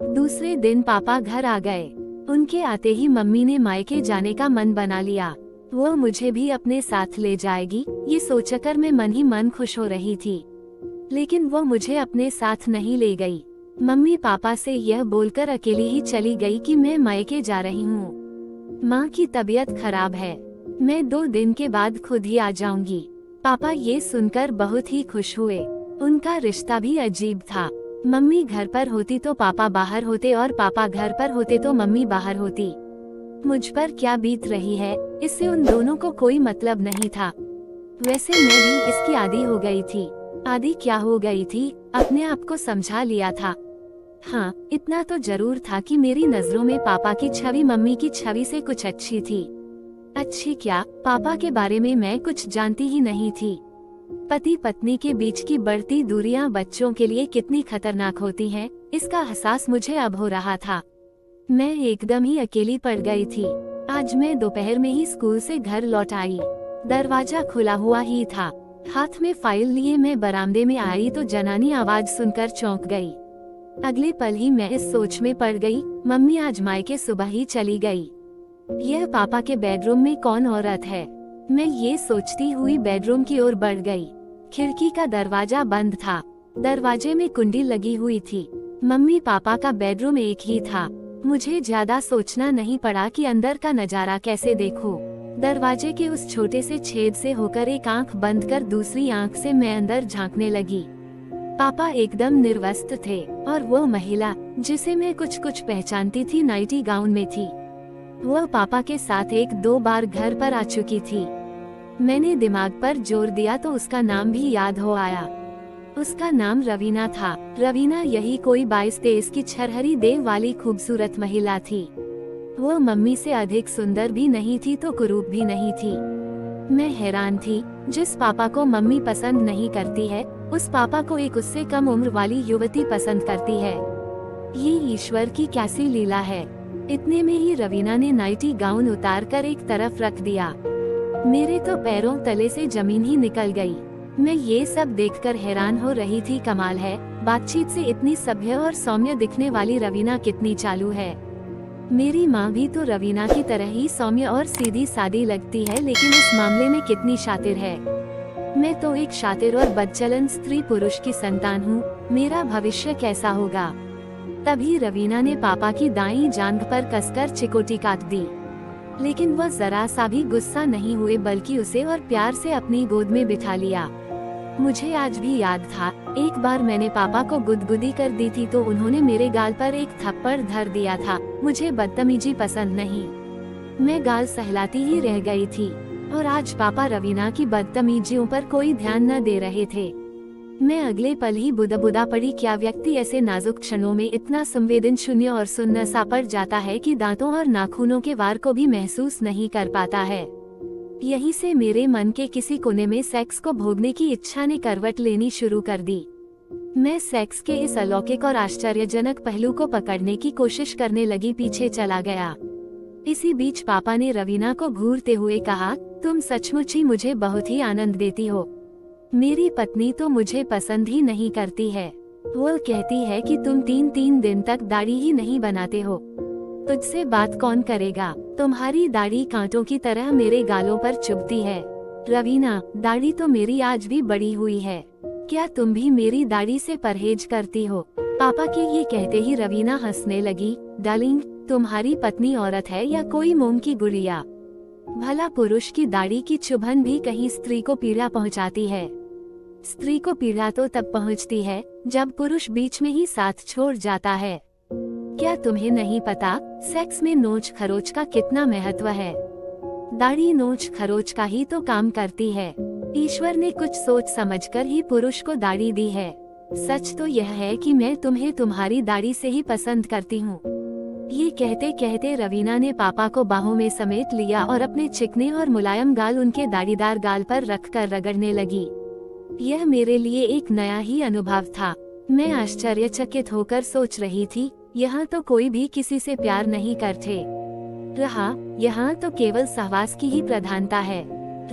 दूसरे दिन पापा घर आ गए। उनके आते ही मम्मी ने मायके जाने का मन बना लिया। वो मुझे भी अपने साथ ले जाएगी, ये सोचकर मैं मन ही मन खुश हो रही थी। लेकिन वो मुझे अपने साथ नहीं ले गई। मम्मी पापा से यह बोलकर अकेली ही चली गई कि मैं मायके जा रही हूँ। माँ की तबीयत खराब है, मैं 2 दिन के बाद खुद ही आ जाऊंगी। पापा ये सुनकर बहुत ही खुश हुए। उनका रिश्ता भी अजीब था। मम्मी घर पर होती तो पापा बाहर होते और पापा घर पर होते तो मम्मी बाहर होती। मुझ पर क्या बीत रही है, इससे उन दोनों को कोई मतलब नहीं था। वैसे मैं भी इसकी आदी हो गई थी। आदी क्या हो गई थी, अपने आप को समझा लिया था। हाँ, इतना तो जरूर था कि मेरी नजरों में पापा की छवि मम्मी की छवि से कुछ अच्छी थी। अच्छी क्या, पापा के बारे में मैं कुछ जानती ही नहीं थी। पति पत्नी के बीच की बढ़ती दूरियां बच्चों के लिए कितनी खतरनाक होती हैं, इसका एहसास मुझे अब हो रहा था। मैं एकदम ही अकेली पड़ गई थी। आज मैं दोपहर में ही स्कूल से घर लौट आई। दरवाजा खुला हुआ ही था। हाथ में फाइल लिए मैं बरामदे में आई तो जनानी आवाज सुनकर चौंक गई। अगले पल ही मैं इस सोच में पड़ गई, मम्मी आज मायके सुबह ही चली गई। यह पापा के बेडरूम में कौन औरत है? मैं ये सोचती हुई बेडरूम की ओर बढ़ गई। खिड़की का दरवाजा बंद था। दरवाजे में कुंडी लगी हुई थी। मम्मी पापा का बेडरूम एक ही था। मुझे ज्यादा सोचना नहीं पड़ा कि अंदर का नजारा कैसे देखूं। दरवाजे के उस छोटे से छेद से होकर एक आंख बंद कर दूसरी आंख से मैं अंदर झांकने लगी। पापा एकदम निर्वस्त्र थे और वो महिला जिसे मैं कुछ कुछ पहचानती थी नाइटी गाउन में थी। वह पापा के साथ 1-2 बार घर पर आ चुकी थी। मैंने दिमाग पर जोर दिया तो उसका नाम भी याद हो आया। उसका नाम रवीना था। रवीना यही कोई 22-23 की छरहरी देह वाली खूबसूरत महिला थी। वो मम्मी से अधिक सुंदर भी नहीं थी तो कुरूप भी नहीं थी। मैं हैरान थी, जिस पापा को मम्मी पसंद नहीं करती है, उस पापा को एक उससे कम उम्र वाली युवती पसंद करती है। ये ईश्वर की कैसी लीला है। इतने में ही रवीना ने नाइटी गाउन उतार कर एक तरफ रख दिया। मेरे तो पैरों तले से जमीन ही निकल गई। मैं ये सब देखकर हैरान हो रही थी। कमाल है, बातचीत से इतनी सभ्य और सौम्य दिखने वाली रवीना कितनी चालू है। मेरी माँ भी तो रवीना की तरह ही सौम्य और सीधी सादी लगती है, लेकिन इस मामले में कितनी शातिर है। मैं तो एक शातिर और बदचलन स्त्री पुरुष की संतान हूँ। मेरा भविष्य कैसा होगा? तभी रवीना ने पापा की दाईं जांघ पर कसकर चिकोटी काट दी। लेकिन वह जरा सा भी गुस्सा नहीं हुए, बल्कि उसे और प्यार से अपनी गोद में बिठा लिया। मुझे आज भी याद था, एक बार मैंने पापा को गुदगुदी कर दी थी तो उन्होंने मेरे गाल पर एक थप्पड़ धर दिया था। मुझे बदतमीजी पसंद नहीं। मैं गाल सहलाती ही रह गई थी और आज पापा रवीना की बदतमीजियों पर कोई ध्यान न दे रहे थे। मैं अगले पल ही बुदा पड़ी। क्या व्यक्ति ऐसे नाजुक क्षणों में इतना संवेदन शून्य और सुन्न सा पड़ जाता है कि दांतों और नाखूनों के वार को भी महसूस नहीं कर पाता है। यहीं से मेरे मन के किसी कोने में सेक्स को भोगने की इच्छा ने करवट लेनी शुरू कर दी। मैं सेक्स के इस अलौकिक और आश्चर्यजनक पहलू को पकड़ने की कोशिश करने लगी, पीछे चला गया। इसी बीच पापा ने रवीना को घूरते हुए कहा, तुम सचमुच ही मुझे बहुत ही आनंद देती हो। मेरी पत्नी तो मुझे पसंद ही नहीं करती है। वो कहती है कि तुम 3 दिन तक दाढ़ी ही नहीं बनाते हो। तुझसे बात कौन करेगा? तुम्हारी दाढ़ी कांटों की तरह मेरे गालों पर चुभती है। रवीना, दाढ़ी तो मेरी आज भी बड़ी हुई है। क्या तुम भी मेरी दाढ़ी से परहेज करती हो? पापा के ये कहते ही रवीना हंसने लगी। डार्लिंग, तुम्हारी पत्नी औरत है या कोई मोम की गुड़िया? भला पुरुष की दाढ़ी की चुभन भी कहीं स्त्री को पीड़ा पहुंचाती है? स्त्री को पीड़ा तो तब पहुंचती है जब पुरुष बीच में ही साथ छोड़ जाता है। क्या तुम्हें नहीं पता, सेक्स में नोच खरोच का कितना महत्व है? दाढ़ी नोच खरोच का ही तो काम करती है। ईश्वर ने कुछ सोच समझकर ही पुरुष को दाढ़ी दी है। सच तो यह है कि मैं तुम्हें तुम्हारी दाढ़ी से ही पसंद करती हूँ। ये कहते कहते रवीना ने पापा को बाहों में समेट लिया और अपने चिकने और मुलायम गाल उनके दाढ़ीदार गाल पर रखकर रगड़ने लगी। यह मेरे लिए एक नया ही अनुभव था। मैं आश्चर्यचकित होकर सोच रही थी, यहाँ तो कोई भी किसी से प्यार नहीं करते रहा, यहाँ तो केवल सहवास की ही प्रधानता है।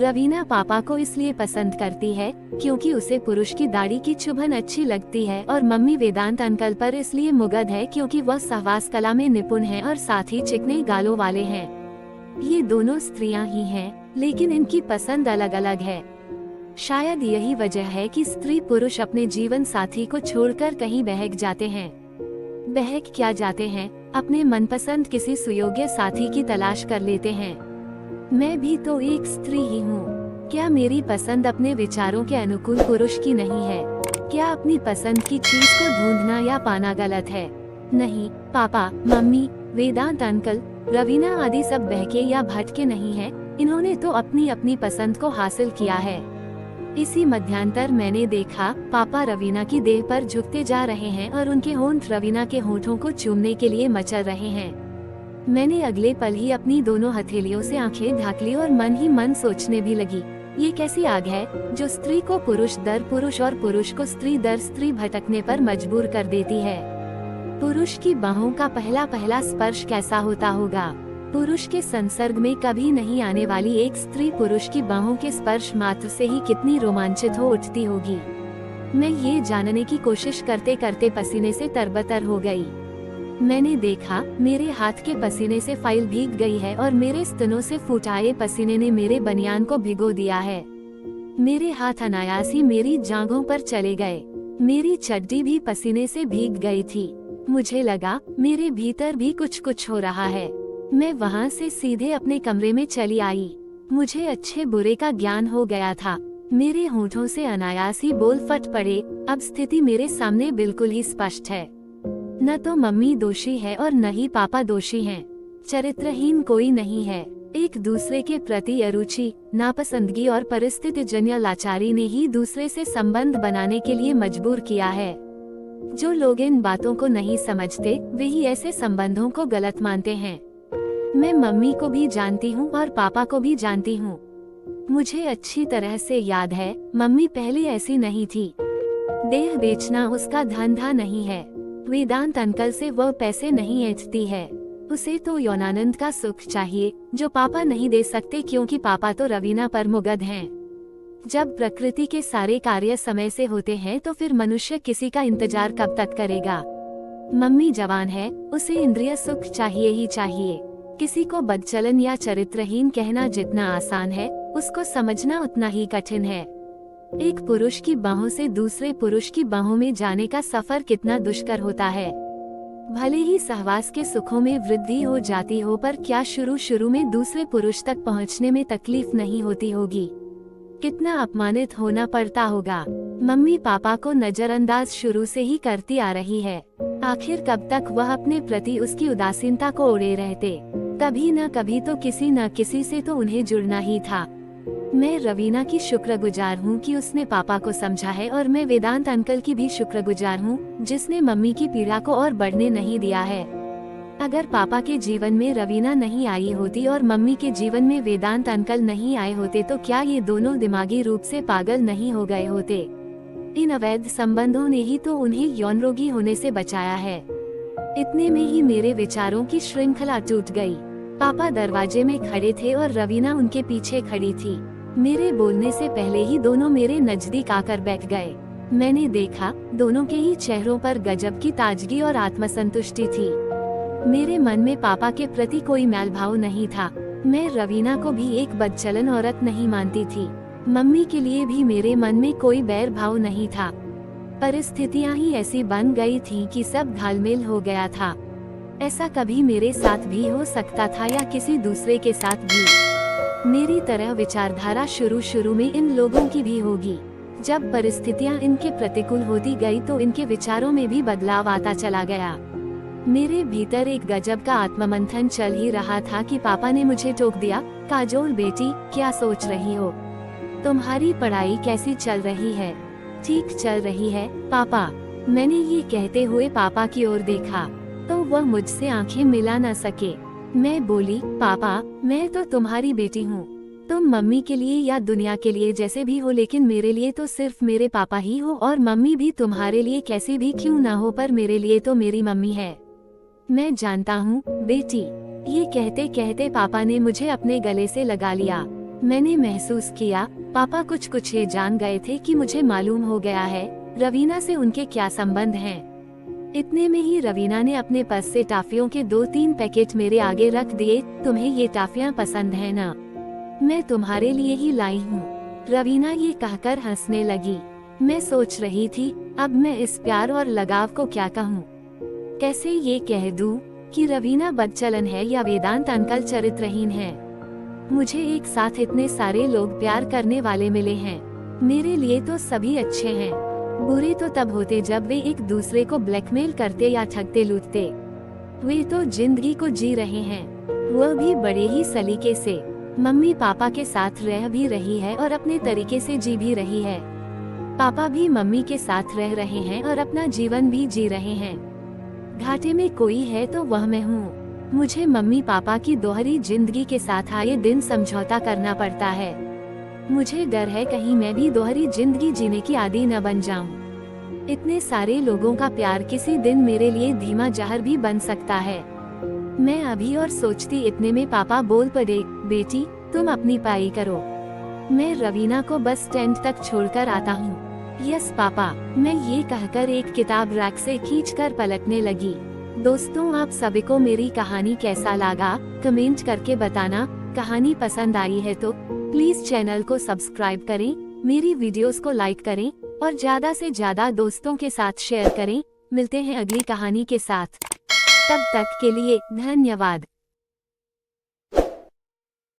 रवीना पापा को इसलिए पसंद करती है क्योंकि उसे पुरुष की दाढ़ी की चुभन अच्छी लगती है, और मम्मी वेदांत अंकल पर इसलिए मुग्ध है क्योंकि वह सहवास कला में निपुण है और साथ ही चिकने गालों वाले हैं। ये दोनों स्त्रियां ही हैं, लेकिन इनकी पसंद अलग अलग है। शायद यही वजह है कि स्त्री पुरुष अपने जीवन साथी को छोड़कर कहीं बहक जाते हैं। बहक क्या जाते हैं, अपने मनपसंद किसी सुयोग्य साथी की तलाश कर लेते हैं। मैं भी तो एक स्त्री ही हूँ। क्या मेरी पसंद अपने विचारों के अनुकूल पुरुष की नहीं है? क्या अपनी पसंद की चीज को ढूंढना या पाना गलत है? नहीं, पापा, मम्मी, वेदांत अंकल, रवीना आदि सब बहके या भटके नहीं हैं। इन्होंने तो अपनी अपनी पसंद को हासिल किया है। इसी मध्यांतर मैंने देखा पापा रवीना की देह पर झुकते जा रहे हैं और उनके होंठ रवीना के होंठों को चूमने के लिए मचल रहे हैं। मैंने अगले पल ही अपनी दोनों हथेलियों से आंखें ढक ली और मन ही मन सोचने भी लगी, ये कैसी आग है जो स्त्री को पुरुष दर पुरुष और पुरुष को स्त्री दर स्त्री भटकने पर मजबूर कर देती है। पुरुष की बाहों का पहला पहला स्पर्श कैसा होता होगा? पुरुष के संसर्ग में कभी नहीं आने वाली एक स्त्री पुरुष की बाहों के स्पर्श मात्र से ही कितनी रोमांचित हो उठती होगी। मैं ये जानने की कोशिश करते करते पसीने से तरबतर हो गई। मैंने देखा मेरे हाथ के पसीने से फाइल भीग गई है और मेरे स्तनों से फूट आए पसीने ने मेरे बनियान को भिगो दिया है। मेरे हाथ अनायास ही मेरी जांघों पर चले गए। मेरी चड्डी भी पसीने से भीग गई थी। मुझे लगा मेरे भीतर भी कुछ कुछ हो रहा है। मैं वहाँ से सीधे अपने कमरे में चली आई। मुझे अच्छे बुरे का ज्ञान हो गया था। मेरे होंठों से अनायास ही बोल फट पड़े। अब स्थिति मेरे सामने बिल्कुल ही स्पष्ट है। न तो मम्मी दोषी है और न ही पापा दोषी हैं। चरित्रहीन कोई नहीं है। एक दूसरे के प्रति अरुचि, नापसंदगी और परिस्थितिजन्य लाचारी ने ही दूसरे से संबंध बनाने के लिए मजबूर किया है। जो लोग इन बातों को नहीं समझते वे ही ऐसे संबंधों को गलत मानते हैं। मैं मम्मी को भी जानती हूँ और पापा को भी जानती हूँ। मुझे अच्छी तरह से याद है मम्मी पहले ऐसी नहीं थी। देह बेचना उसका धंधा नहीं है। वेदांत अंकल से वह पैसे नहीं ऐंठती है। उसे तो यौनानंद का सुख चाहिए जो पापा नहीं दे सकते, क्योंकि पापा तो रवीना पर मुग्ध हैं। जब प्रकृति के सारे कार्य समय से होते हैं तो फिर मनुष्य किसी का इंतजार कब तक करेगा? मम्मी जवान है, उसे इंद्रिय सुख चाहिए ही चाहिए। किसी को बदचलन या चरित्रहीन कहना जितना आसान है, उसको समझना उतना ही कठिन है। एक पुरुष की बाहों से दूसरे पुरुष की बाहों में जाने का सफर कितना दुष्कर होता है। भले ही सहवास के सुखों में वृद्धि हो जाती हो, पर क्या शुरू शुरू में दूसरे पुरुष तक पहुंचने में तकलीफ नहीं होती होगी? कितना अपमानित होना पड़ता होगा। मम्मी पापा को नजरअंदाज शुरू से ही करती आ रही है। आखिर कब तक वह अपने प्रति उसकी उदासीनता को ओढ़े रहते? कभी न कभी तो किसी न किसी से तो उन्हें जुड़ना ही था। मैं रवीना की शुक्रगुजार हूँ कि उसने पापा को समझा है, और मैं वेदांत अंकल की भी शुक्रगुजार हूँ जिसने मम्मी की पीड़ा को और बढ़ने नहीं दिया है। अगर पापा के जीवन में रवीना नहीं आई होती और मम्मी के जीवन में वेदांत अंकल नहीं आए होते तो क्या ये दोनों दिमागी रूप से पागल नहीं हो गए होते? इन अवैध संबंधों ने ही तो उन्हें यौन रोगी होने से बचाया है। इतने में ही मेरे विचारों की श्रृंखला टूट गई। पापा दरवाजे में खड़े थे और रवीना उनके पीछे खड़ी थी। मेरे बोलने से पहले ही दोनों मेरे नजदीक आकर बैठ गए। मैंने देखा दोनों के ही चेहरों पर गजब की ताजगी और आत्मसंतुष्टि थी। मेरे मन में पापा के प्रति कोई मैल भाव नहीं था। मैं रवीना को भी एक बदचलन औरत नहीं मानती थी। मम्मी के लिए भी मेरे मन में कोई बैर भाव नहीं था। परिस्थितियां ही ऐसी बन गई थीं कि सब घालमेल हो गया था। ऐसा कभी मेरे साथ भी हो सकता था या किसी दूसरे के साथ भी। मेरी तरह विचारधारा शुरू शुरू में इन लोगों की भी होगी। जब परिस्थितियां इनके प्रतिकूल होती गई तो इनके विचारों में भी बदलाव आता चला गया। मेरे भीतर एक गजब का आत्ममंथन चल ही रहा था कि पापा ने मुझे टोक दिया, काजोल बेटी क्या सोच रही हो? तुम्हारी पढ़ाई कैसी चल रही है? ठीक चल रही है पापा। मैंने ये कहते हुए पापा की ओर देखा तो वह मुझसे आंखें मिला न सके। मैं बोली, पापा मैं तो तुम्हारी बेटी हूँ। तुम मम्मी के लिए या दुनिया के लिए जैसे भी हो, लेकिन मेरे लिए तो सिर्फ मेरे पापा ही हो, और मम्मी भी तुम्हारे लिए कैसी भी क्यों ना हो, पर मेरे लिए तो मेरी मम्मी है। मैं जानता हूँ बेटी। ये कहते कहते पापा ने मुझे अपने गले से लगा लिया। मैंने महसूस किया पापा कुछ ये जान गए थे कि मुझे मालूम हो गया है रवीना से उनके क्या संबंध हैं। इतने में ही रवीना ने अपने पर्स से टॉफियों के 2-3 पैकेट मेरे आगे रख दिए। तुम्हें ये टॉफियां पसंद है ना? मैं तुम्हारे लिए ही लाई हूँ। रवीना ये कहकर हंसने लगी। मैं सोच रही थी अब मैं इस प्यार और लगाव को क्या कहूँ। कैसे ये कह दूँ कि रवीना बदचलन है या वेदांत अंकल चरित्रहीन है। मुझे एक साथ इतने सारे लोग प्यार करने वाले मिले हैं। मेरे लिए तो सभी अच्छे हैं। बुरे तो तब होते जब वे एक दूसरे को ब्लैकमेल करते या ठगते लूटते। वे तो जिंदगी को जी रहे हैं, वह भी बड़े ही सलीके से। मम्मी पापा के साथ रह भी रही है और अपने तरीके से जी भी रही है। पापा भी मम्मी के साथ रह रहे हैं और अपना जीवन भी जी रहे हैं। घाटे में कोई है तो वह मैं हूँ। मुझे मम्मी पापा की दोहरी जिंदगी के साथ आए दिन समझौता करना पड़ता है। मुझे डर है कहीं मैं भी दोहरी जिंदगी जीने की आदी न बन जाऊं। इतने सारे लोगों का प्यार किसी दिन मेरे लिए धीमा जहर भी बन सकता है। मैं अभी और सोचती इतने में पापा बोल पड़े, बेटी तुम अपनी पाई करो, मैं रवीना को बस स्टैंड तक छोड़कर आता हूँ। यस पापा, मैं ये कहकर एक किताब रैक से खींचकर पलटने लगी। दोस्तों, आप सभी को मेरी कहानी कैसा लगा कमेंट करके बताना। कहानी पसंद आई है तो प्लीज चैनल को सब्सक्राइब करें, मेरी वीडियोस को लाइक करें और ज्यादा से ज्यादा दोस्तों के साथ शेयर करें। मिलते हैं अगली कहानी के साथ, तब तक के लिए धन्यवाद।